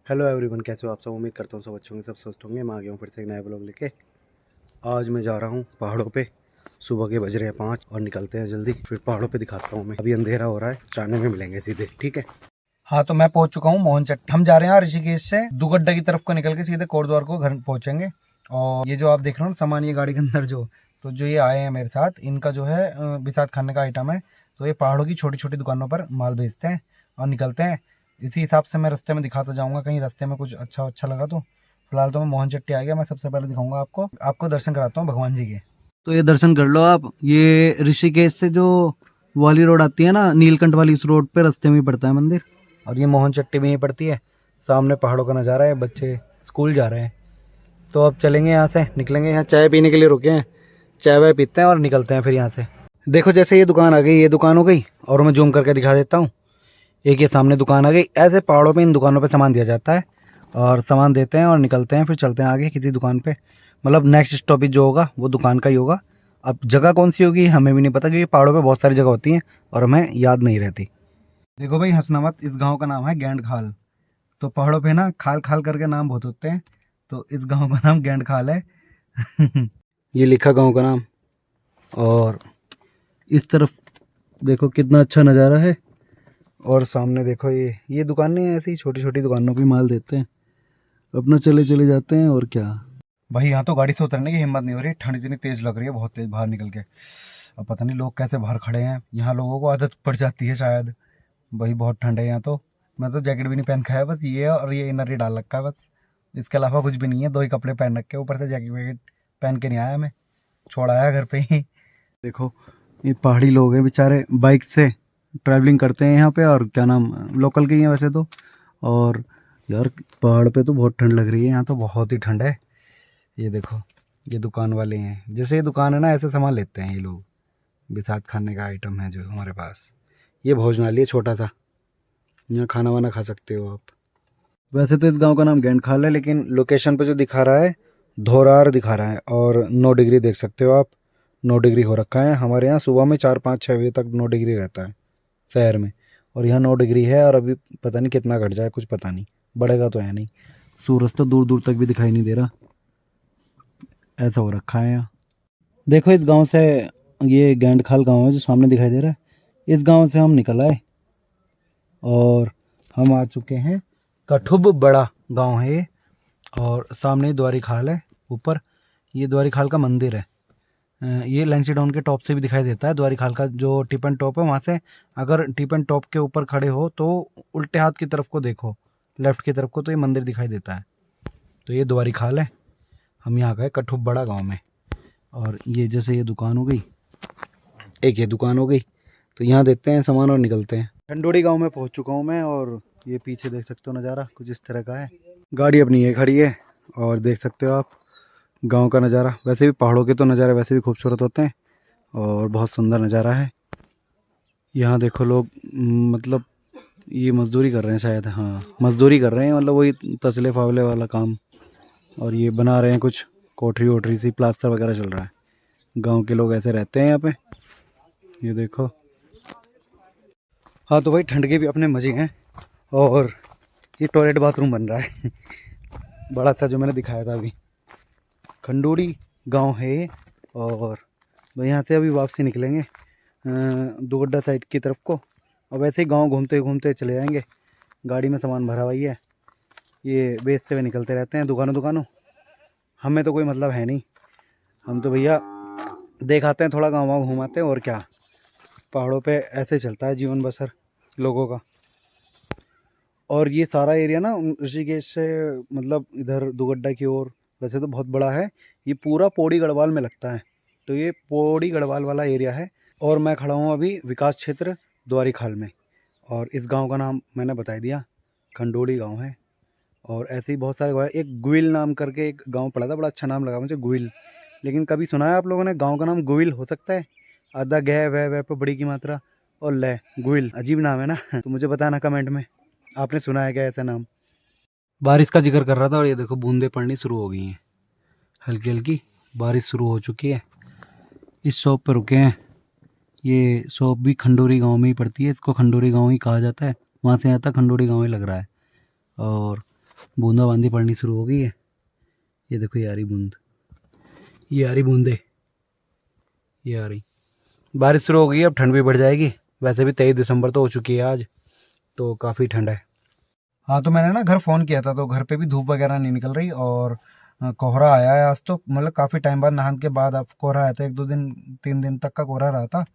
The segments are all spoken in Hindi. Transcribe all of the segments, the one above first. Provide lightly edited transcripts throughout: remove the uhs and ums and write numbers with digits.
हेलो एवरीवन, कैसे हो आप सब। उम्मीद करता हूँ सब अच्छे होंगे, सब स्वस्थ होंगे। मैं आ गया हूँ फिर से एक नया ब्लॉग लेके। आज मैं जा रहा हूँ पहाड़ों पे। सुबह के बज रहे हैं 5 और निकलते हैं जल्दी। फिर पहाड़ों पे दिखाता हूँ मैं। अभी अंधेरा हो रहा है, चाने में मिलेंगे सीधे, ठीक है। हाँ, तो मैं पहुंच चुका हूँ मोहनचट्टी। हम जा रहे हैं ऋषिकेश से दुगड्डा की तरफ को निकल के सीधे कोटद्वार को घर पहुंचेंगे। और ये जो आप देख रहे हो ना सामान, ये गाड़ी के अंदर तो जो ये आए हैं मेरे साथ, इनका जो है बिसात खाने का आइटम है। तो ये पहाड़ों की छोटी छोटी दुकानों पर माल बेचते हैं और निकलते हैं। इसी हिसाब से मैं रास्ते में दिखाता जाऊँगा, कहीं रास्ते में कुछ अच्छा लगा तो। फिलहाल तो मैं मोहनचट्टी आ गया। मैं सबसे पहले दिखाऊंगा आपको दर्शन कराता हूँ भगवान जी के। तो ये दर्शन कर लो आप। ये ऋषिकेश से जो वाली रोड आती है ना, नीलकंठ वाली, उस रोड पे रास्ते में ही पड़ता है मंदिर। और ये मोहनचट्टी भी यहीं पड़ती है। सामने पहाड़ों का नज़ारा है, बच्चे स्कूल जा रहे हैं। तो अब चलेंगे यहाँ से, निकलेंगे। यहाँ चाय पीने के लिए रुके हैं, चाय वाय पीते हैं और निकलते हैं फिर यहाँ से। देखो जैसे ये दुकान आ गई, ये दुकान हो गई। और मैं जूम करके दिखा देता हूँ। एक ये सामने दुकान आ गई। ऐसे पहाड़ों पे इन दुकानों पे सामान दिया जाता है और सामान देते हैं और निकलते हैं। फिर चलते हैं आगे किसी दुकान पे। मतलब नेक्स्ट स्टॉपेज जो होगा वो दुकान का ही होगा। अब जगह कौन सी होगी हमें भी नहीं पता, क्योंकि पहाड़ों पे बहुत सारी जगह होती हैं और हमें याद नहीं रहती। देखो भाई, हंसना मत। इस गांव का नाम है गेंड खाल। तो पहाड़ों पे ना खाल खाल करके नाम बहुत होते हैं। तो इस गांव का नाम गेंड खाल है। ये लिखा गांव का नाम। और इस तरफ देखो कितना अच्छा नज़ारा है। और सामने देखो ये दुकानें ऐसी ही छोटी छोटी दुकानों पे माल देते हैं, अपना चले चले जाते हैं। और क्या भाई, यहाँ तो गाड़ी से उतरने की हिम्मत नहीं हो रही। ठंड इतनी तेज लग रही है, बहुत तेज बाहर निकल के। अब पता नहीं लोग कैसे बाहर खड़े हैं। यहाँ लोगों को आदत पड़ जाती है शायद। भाई बहुत ठंड है यहाँ तो। मैं तो जैकेट भी नहीं पहन खाया, बस ये और ये इनर ही डाल रखा है बस। इसके अलावा कुछ भी नहीं है। 2 ही कपड़े पहन रखे, ऊपर से जैकेट वैकेट पहन के नहीं आया मैं। छोड़ आया घर पे ही। देखो, ये पहाड़ी लोग हैं बेचारे, बाइक से ट्रैवलिंग करते हैं यहाँ पे। और क्या नाम, लोकल के ही हैं वैसे तो। और यार पहाड़ पे तो बहुत ठंड लग रही है, यहाँ तो बहुत ही ठंड है। ये देखो, ये दुकान वाले हैं। जैसे ये दुकान है ना, ऐसे सामान लेते हैं ये लोग। बिसात खाने का आइटम है जो हमारे पास। ये भोजनालय छोटा सा, यहाँ खाना वाना खा सकते हो आप। वैसे तो इस गांव का नाम गेंड खाल है, लेकिन लोकेशन पे जो दिखा रहा है धोरार दिखा रहा है। और 9 डिग्री देख सकते हो आप, 9 डिग्री हो रखा है। हमारे यहाँ सुबह में 4 5 6 बजे तक 9 डिग्री रहता है शहर में। और यहाँ 9 डिग्री है। और अभी पता नहीं कितना घट जाए, कुछ पता नहीं। बढ़ेगा तो है नहीं। सूरज तो दूर दूर तक भी दिखाई नहीं दे रहा, ऐसा हो रखा है यहाँ। देखो इस गांव से, ये गेंड खाल गाँव है जो सामने दिखाई दे रहा है, इस गांव से हम निकल आए। और हम आ चुके हैं कठुब बड़ा गांव है ये। और सामने द्वारी खाल है ऊपर। ये द्वारी खाल का मंदिर है। ये लेंसी डाउन के टॉप से भी दिखाई देता है। द्वारी खाल का जो टिपन टॉप है, वहाँ से अगर टिपन टॉप के ऊपर खड़े हो तो उल्टे हाथ की तरफ को देखो, लेफ्ट की तरफ को, तो ये मंदिर दिखाई देता है। तो ये द्वारी खाल है। हम यहाँ गए कठुब बड़ा गाँव में। और ये जैसे ये दुकान हो गई, एक ये दुकान हो गई। तो यहाँ देते हैं सामान और निकलते हैं। खंडोड़ी गाँव में पहुँच चुका हूँ मैं। और ये पीछे देख सकते हो नज़ारा कुछ इस तरह का है। गाड़ी अपनी ये खड़ी है और देख सकते हो आप गांव का नज़ारा। वैसे भी पहाड़ों के तो नज़ारे वैसे भी खूबसूरत होते हैं और बहुत सुंदर नज़ारा है। यहाँ देखो लोग, मतलब ये मज़दूरी कर रहे हैं शायद। हाँ, मज़दूरी कर रहे हैं, मतलब वही तसले फावले वाला काम। और ये बना रहे हैं कुछ कोठरी वोठरी सी, प्लास्टर वगैरह चल रहा है। गांव के लोग ऐसे रहते हैं यहाँ पे। ये देखो। हाँ, तो भाई ठंड के भी अपने मज़े हैं। और ये टॉयलेट बाथरूम बन रहा है बड़ा सा, जो मैंने दिखाया था अभी। खंडोड़ी गांव है ये। और भाई यहाँ से अभी वापसी निकलेंगे दुगड्डा साइड की तरफ को। और वैसे ही गांव घूमते घूमते चले जाएंगे। गाड़ी में सामान भरा हुआ ही है, ये बेचते हुए निकलते रहते हैं दुकानों दुकानों। हमें तो कोई मतलब है नहीं, हम तो भैया देखाते हैं, थोड़ा गाँव वाँव घुमाते हैं और क्या। पहाड़ों पे ऐसे चलता है जीवन बसर लोगों का। और ये सारा एरिया ना ऋषिकेश से, मतलब इधर दुगड्डा की ओर, वैसे तो बहुत बड़ा है। ये पूरा पौड़ी गढ़वाल में लगता है। तो ये पौड़ी गढ़वाल वाला एरिया है। और मैं खड़ा हूँ अभी विकास क्षेत्र द्वारी खाल में। और इस गांव का नाम मैंने बता दिया, खंडोड़ी गांव है। और ऐसे ही बहुत सारे गाँव है। एक गुइल नाम करके एक गांव पड़ा था, बड़ा अच्छा नाम लगा मुझे, गुइल। लेकिन कभी सुना है आप लोगों ने गांव का नाम गुइल हो सकता है? आधा गै वह पे बड़ी की मात्रा और ले गुइल, अजीब नाम है ना तो मुझे बताना कमेंट में, आपने सुना है क्या ऐसा नाम? बारिश का जिक्र कर रहा था और ये देखो बूंदें पड़नी शुरू हो गई हैं, हल्की हल्की बारिश शुरू हो चुकी है। इस शॉप पर रुके हैं। ये शॉप भी खंडोरी गांव में ही पड़ती है, इसको खंडोरी गांव ही कहा जाता है। वहाँ से यहाँ तक खंडोरी गांव ही लग रहा है। और बूंदाबांदी पड़नी शुरू हो गई है। ये देखो ये आ रही बूंद, ये आ रही बूंदे, ये आ रही। बारिश शुरू हो गई है, अब ठंड भी बढ़ जाएगी। वैसे भी 23 दिसंबर तो हो चुकी है आज, तो काफ़ी ठंड है। हाँ तो मैंने ना घर फ़ोन किया था, तो घर पे भी धूप वगैरह नहीं निकल रही और कोहरा आया है आज तो, मतलब काफ़ी टाइम बाद, नहान के बाद अब कोहरा आया था। 1-2 दिन 3 दिन तक का कोहरा रहा था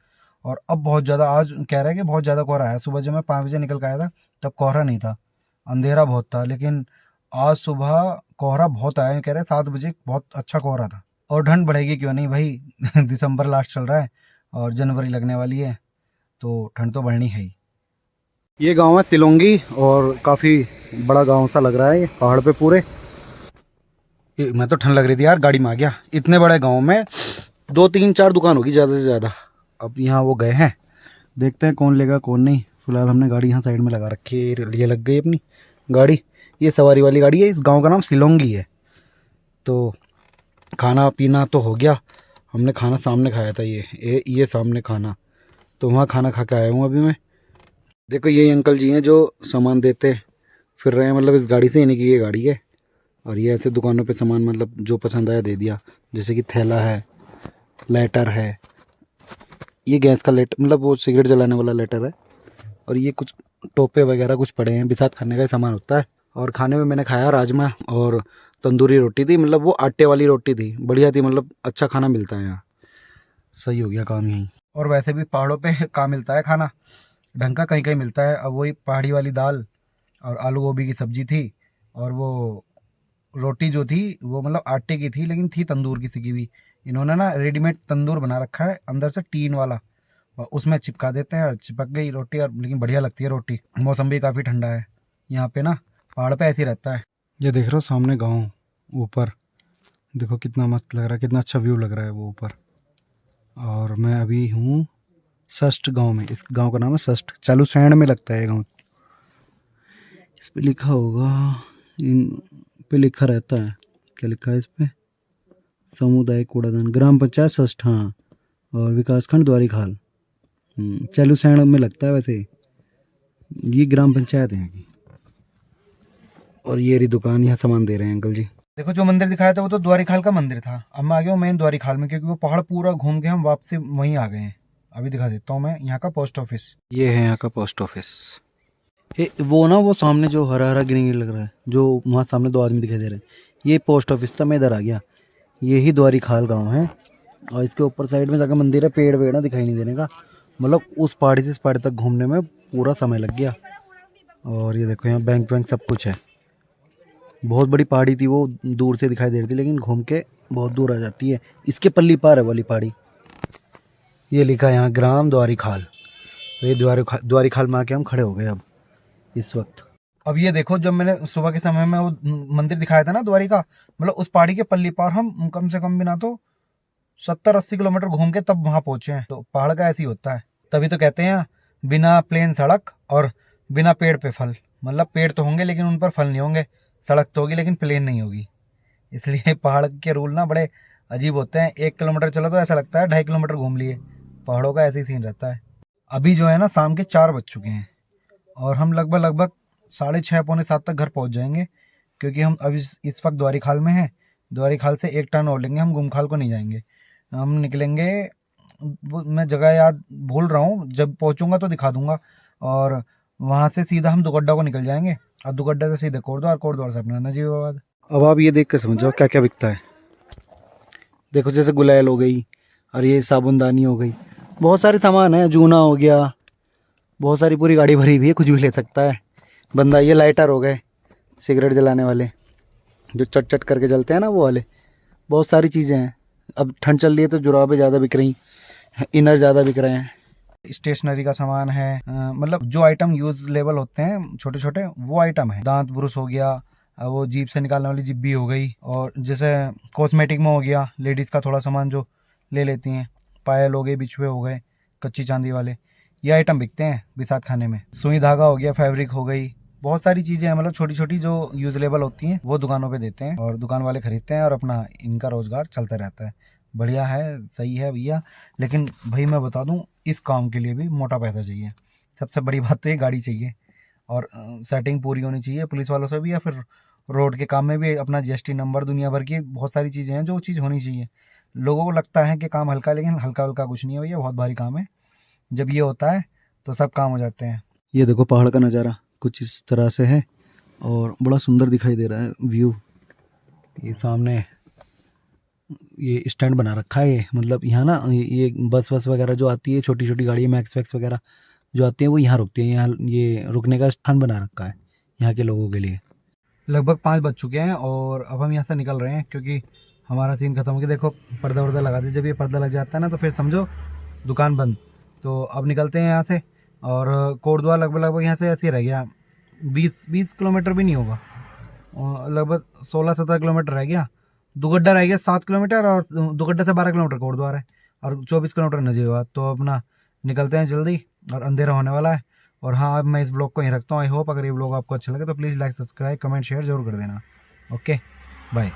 और अब बहुत ज़्यादा, आज कह रहे हैं कि बहुत ज़्यादा कोहरा आया। सुबह जब मैं 5 बजे निकल के आया था तब कोहरा नहीं था, अंधेरा बहुत था, लेकिन आज सुबह कोहरा बहुत आया। कह रहे 7 बजे बहुत अच्छा कोहरा था। और ठंड बढ़ेगी क्यों नहीं भाई दिसंबर लास्ट चल रहा है और जनवरी लगने वाली है, तो ठंड तो बढ़नी है ही। ये गांव है सिलोंगी और काफ़ी बड़ा गांव सा लग रहा है, ये पहाड़ पे पूरे। मैं तो ठंड लग रही थी यार, गाड़ी में आ गया। इतने बड़े गांव में 2-3-4 दुकान होगी ज़्यादा से ज़्यादा। अब यहाँ वो गए हैं, देखते हैं कौन लेगा कौन नहीं। फिलहाल हमने गाड़ी यहाँ साइड में लगा रखी है, ये लग गई अपनी गाड़ी। ये सवारी वाली गाड़ी है। इस गाँव का नाम सिलोंगी है। तो खाना पीना तो हो गया, हमने खाना सामने खाया था। ये सामने खाना, तो वहाँ खाना खा के आया हूँ अभी मैं। देखो ये अंकल जी हैं जो सामान देते फिर रहे हैं, मतलब इस गाड़ी से, इन्हीं की ये गाड़ी है। और ये ऐसे दुकानों पे सामान, मतलब जो पसंद आया दे दिया। जैसे कि थैला है, लाइटर है, ये गैस का लाइटर, मतलब वो सिगरेट जलाने वाला लाइटर है। और ये कुछ टोपे वगैरह कुछ पड़े हैं, बिसात खाने का सामान होता है। और खाने में मैंने खाया राजमा और तंदूरी रोटी थी, मतलब वो आटे वाली रोटी थी, बढ़िया थी। मतलब अच्छा खाना मिलता है यहाँ, सही हो गया काम यहीं। और वैसे भी पहाड़ों पे कहाँ मिलता है खाना ढंग का, कहीं कहीं मिलता है। अब वही पहाड़ी वाली दाल और आलू गोभी की सब्जी थी, और वो रोटी जो थी वो मतलब आटे की थी, लेकिन थी तंदूर की सिकी हुई। इन्होंने ना रेडीमेड तंदूर बना रखा है अंदर से, टीन वाला, और उसमें चिपका देते हैं और चिपक गई रोटी। और लेकिन बढ़िया लगती है रोटी। मौसम भी काफ़ी ठंडा है यहाँ पे ना, पहाड़ पे ऐसे ही रहता है। ये देख रहे हो सामने गाँव ऊपर, देखो कितना मस्त लग रहा है, कितना अच्छा व्यू लग रहा है वो ऊपर। और मैं अभी हूँ सष्ट गांव में। इस गांव का नाम है सष्ट, चालू सैंड में लगता है गांव। इस पे लिखा होगा, इन पे लिखा रहता है, क्या लिखा है इस पे, सामुदायिक कूड़ादान, ग्राम पंचायत सष्ट, हाँ, और विकासखंड द्वारी खाल। चालू सैंड में लगता है वैसे, ये ग्राम पंचायत है यहाँ की। और ये रही दुकान, यहाँ सामान दे रहे हैं अंकल जी। देखो जो मंदिर दिखाया था वो तो द्वारी खाल का मंदिर था। अब मैं आ गया हूँ मेन द्वारी खाल में, क्योंकि वो पहाड़ पूरा घूम के हम वापसी वहीं आ गए हैं। अभी दिखा देता हूँ मैं यहाँ का पोस्ट ऑफिस। ये है यहाँ का पोस्ट ऑफिस। वो ना, वो सामने जो हरा हरा ग्रीन लग रहा है, जो वहाँ सामने 2 आदमी दिखाई दे रहे हैं, ये पोस्ट ऑफिस था। मैं इधर आ गया, ये ही द्वारी खाल गाँव है। और इसके ऊपर साइड में जाकर मंदिर है। पेड़ वेड़ ना दिखाई नहीं देने का, मतलब उस पहाड़ी से इस पहाड़ी तक घूमने में पूरा समय लग गया। और ये देखो यहाँ बैंक वैंक सब कुछ है। बहुत बड़ी पहाड़ी थी वो, दूर से दिखाई दे रही थी, लेकिन घूम के बहुत दूर आ जाती है। इसके पल्ली पार है वाली पहाड़ी। ये लिखा है यहाँ ग्राम द्वारी खाल। तो ये द्वारी खाल में आके हम खड़े हो गए अब इस वक्त। अब ये देखो, जब मैंने सुबह के समय में वो मंदिर दिखाया था ना द्वारी का, मतलब उस पहाड़ी के पल्ली पार हम कम से कम भी ना तो 70-80 किलोमीटर घूम के तब वहाँ पहुँचे हैं। तो पहाड़ का ऐसे ही होता है, तभी तो कहते हैं बिना प्लेन सड़क और बिना पेड़ पे फल। मतलब पेड़ तो होंगे लेकिन उन पर फल नहीं होंगे, सड़क तो होगी लेकिन प्लेन नहीं होगी। इसलिए पहाड़ के रूल ना बड़े अजीब होते हैं। 1 किलोमीटर चलो तो ऐसा लगता है 2.5 किलोमीटर घूम लिए। पहाड़ों का ऐसे ही सीन रहता है। अभी जो है ना शाम के 4 बज चुके हैं और हम लगभग 6:30 पौने 7 तक घर पहुंच जाएंगे, क्योंकि हम अभी इस वक्त द्वारी खाल में हैं। द्वारी खाल से एक टर्न और लेंगे, हम गुमखाल को नहीं जाएंगे। हम निकलेंगे, मैं जगह याद भूल रहा हूँ, जब पहुँचूँगा तो दिखा दूँगा। और वहाँ से सीधा हम दुगड्डा को निकल जाएंगे और दुगड्डा से सीधे कोटद्वार, कोटद्वार से अपना नजीबाबाद। अब आप ये देख के समझ जाओ क्या क्या बिकता है। देखो जैसे गुलाल हो गई और ये साबुनदानी हो गई, बहुत सारे सामान है। जूना हो गया, बहुत सारी, पूरी गाड़ी भरी हुई है, कुछ भी ले सकता है बंदा। ये लाइटर हो गए, सिगरेट जलाने वाले, जो चट चट करके जलते हैं ना वो वाले। बहुत सारी चीज़ें हैं। अब ठंड चल रही है तो जुराबें ज़्यादा बिक रही, इनर ज़्यादा बिक रहे हैं। स्टेशनरी का सामान है, मतलब जो आइटम यूज लेवल होते हैं छोटे छोटे, वो आइटम है। दांत ब्रुश हो गया, वो जीभ से निकालने वाली जिब्बी हो गई, और जैसे कॉस्मेटिक में हो गया लेडीज़ का थोड़ा सामान जो ले लेती हैं, पायल हो गए, बिछुए हो गए कच्ची चांदी वाले, ये आइटम बिकते हैं बिसात खाने में। सुई धागा हो गया, फैब्रिक हो गई, बहुत सारी चीज़ें हैं। मतलब छोटी छोटी जो यूज लेवल होती हैं वो दुकानों पे देते हैं और दुकान वाले खरीदते हैं और अपना इनका रोजगार चलता रहता है। बढ़िया है, सही है भैया। लेकिन भाई मैं बता दूं, इस काम के लिए भी मोटा पैसा चाहिए। सबसे बड़ी बात तो ये गाड़ी चाहिए और सेटिंग पूरी होनी चाहिए पुलिस वालों से भी, या फिर रोड के काम में भी अपना जीएसटी नंबर, दुनिया भर की बहुत सारी चीज़ें हैं जो चीज़ होनी चाहिए। लोगों को लगता है कि काम हल्का है, लेकिन हल्का हल्का कुछ नहीं है भैया, बहुत भारी काम है। जब ये होता है तो सब काम हो जाते हैं। ये देखो पहाड़ का नज़ारा कुछ इस तरह से है और बड़ा सुंदर दिखाई दे रहा है व्यू। ये सामने ये स्टैंड बना रखा है, ये मतलब यहाँ ना ये बस वगैरह जो आती है, छोटी छोटी गाड़ी मैक्स वैक्स वगैरह जो आती है वो यहाँ रुकती है। यहाँ ये रुकने का स्थान बना रखा है यहाँ के लोगों के लिए। लगभग 5 बज चुके हैं और अब हम यहाँ से निकल रहे हैं क्योंकि हमारा सीन खत्म हो गया। देखो पर्दा वर्दा लगा दे, जब ये पर्दा लग जाता है ना तो फिर समझो दुकान बंद। तो अब निकलते हैं यहाँ से। और कोटद्वार लगभग यहाँ से ऐसे ही रह गया, 20 किलोमीटर भी नहीं होगा, लगभग 16-17 किलोमीटर रह गया। दुगड्डा रह गया 7 किलोमीटर और दुगड्डा से 12 किलोमीटर कोटद्वार है और 24 किलोमीटर नजीबाबाद। तो अपना निकलते हैं जल्दी और अंधेरा होने वाला है। और हाँ, अब मैं इस ब्लॉग को यहीं रखता हूँ। आई होप अगर ये ब्लॉग आपको अच्छा लगे तो please like, subscribe, comment, share जरूर कर देना। Okay, bye.